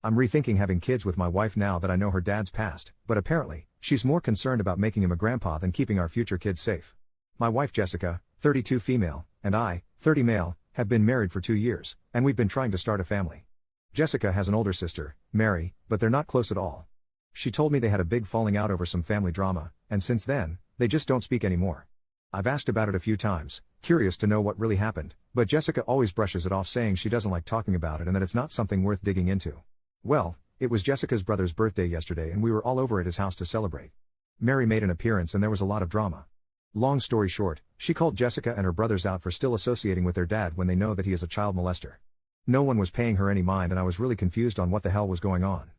I'm rethinking having kids with my wife now that I know her dad's passed, but apparently, she's more concerned about making him a grandpa than keeping our future kids safe. My wife Jessica, 32 female, and I, 30 male, have been married for 2 years, and we've been trying to start a family. Jessica has an older sister, Mary, but they're not close at all. She told me they had a big falling out over some family drama, and since then, they just don't speak anymore. I've asked about it a few times, curious to know what really happened, but Jessica always brushes it off saying she doesn't like talking about it and that it's not something worth digging into. Well, it was Jessica's brother's birthday yesterday and we were all over at his house to celebrate. Mary made an appearance and there was a lot of drama. Long story short, she called Jessica and her brothers out for still associating with their dad when they know that he is a child molester. No one was paying her any mind and I was really confused on what the hell was going on.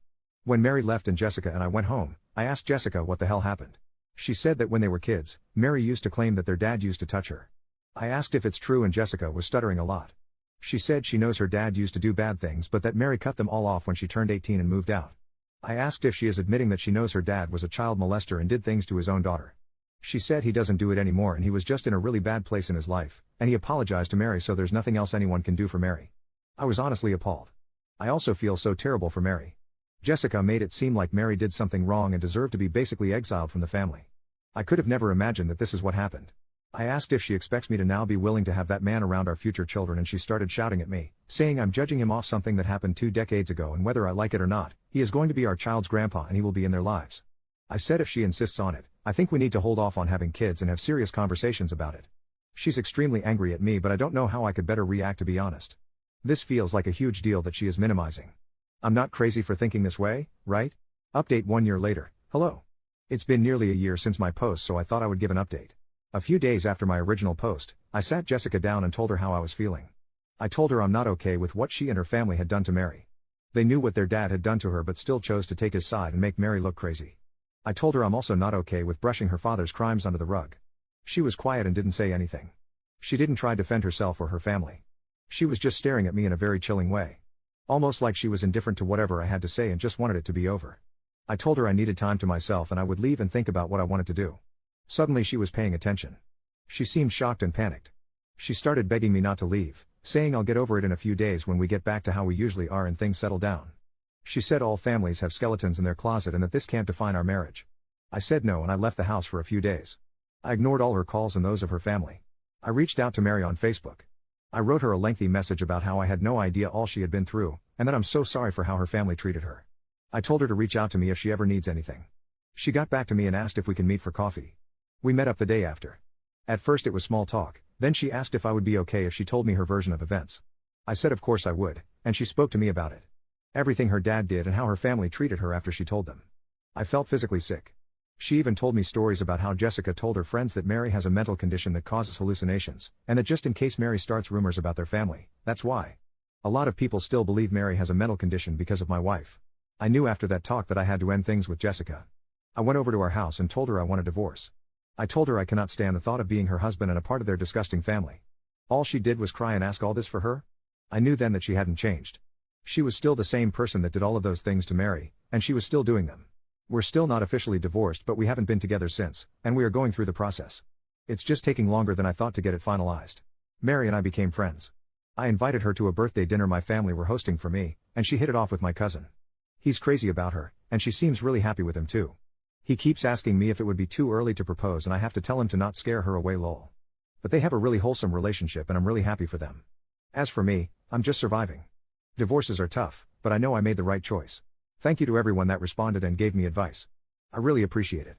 When Mary left and Jessica and I went home, I asked Jessica what the hell happened. She said that when they were kids, Mary used to claim that their dad used to touch her. I asked if it's true and Jessica was stuttering a lot. She said she knows her dad used to do bad things but that Mary cut them all off when she turned 18 and moved out. I asked if she is admitting that she knows her dad was a child molester and did things to his own daughter. She said he doesn't do it anymore and he was just in a really bad place in his life, and he apologized to Mary so there's nothing else anyone can do for Mary. I was honestly appalled. I also feel so terrible for Mary. Jessica made it seem like Mary did something wrong and deserved to be basically exiled from the family. I could have never imagined that this is what happened. I asked if she expects me to now be willing to have that man around our future children and she started shouting at me, saying I'm judging him off something that happened 2 decades ago and whether I like it or not, he is going to be our child's grandpa and he will be in their lives. I said if she insists on it, I think we need to hold off on having kids and have serious conversations about it. She's extremely angry at me but I don't know how I could better react to be honest. This feels like a huge deal that she is minimizing. I'm not crazy for thinking this way, right? Update 1 year later, hello. It's been nearly a year since my post so I thought I would give an update. A few days after my original post, I sat Jessica down and told her how I was feeling. I told her I'm not okay with what she and her family had done to Mary. They knew what their dad had done to her but still chose to take his side and make Mary look crazy. I told her I'm also not okay with brushing her father's crimes under the rug. She was quiet and didn't say anything. She didn't try to defend herself or her family. She was just staring at me in a very chilling way. Almost like she was indifferent to whatever I had to say and just wanted it to be over. I told her I needed time to myself and I would leave and think about what I wanted to do. Suddenly she was paying attention. She seemed shocked and panicked. She started begging me not to leave, saying I'll get over it in a few days when we get back to how we usually are and things settle down. She said all families have skeletons in their closet and that this can't define our marriage. I said no and I left the house for a few days. I ignored all her calls and those of her family. I reached out to Mary on Facebook. I wrote her a lengthy message about how I had no idea all she had been through, and that I'm so sorry for how her family treated her. I told her to reach out to me if she ever needs anything. She got back to me and asked if we can meet for coffee. We met up the day after. At first it was small talk, then she asked if I would be okay if she told me her version of events. I said of course I would, and she spoke to me about it. Everything her dad did and how her family treated her after she told them. I felt physically sick. She even told me stories about how Jessica told her friends that Mary has a mental condition that causes hallucinations, and that just in case Mary starts rumors about their family, that's why. A lot of people still believe Mary has a mental condition because of my wife. I knew after that talk that I had to end things with Jessica. I went over to our house and told her I want a divorce. I told her I cannot stand the thought of being her husband and a part of their disgusting family. All she did was cry and ask all this for her? I knew then that she hadn't changed. She was still the same person that did all of those things to Mary, and she was still doing them. We're still not officially divorced but we haven't been together since, and we are going through the process. It's just taking longer than I thought to get it finalized. Mary and I became friends. I invited her to a birthday dinner my family were hosting for me, and she hit it off with my cousin. He's crazy about her, and she seems really happy with him too. He keeps asking me if it would be too early to propose and I have to tell him to not scare her away lol. But they have a really wholesome relationship and I'm really happy for them. As for me, I'm just surviving. Divorces are tough, but I know I made the right choice. Thank you to everyone that responded and gave me advice. I really appreciate it.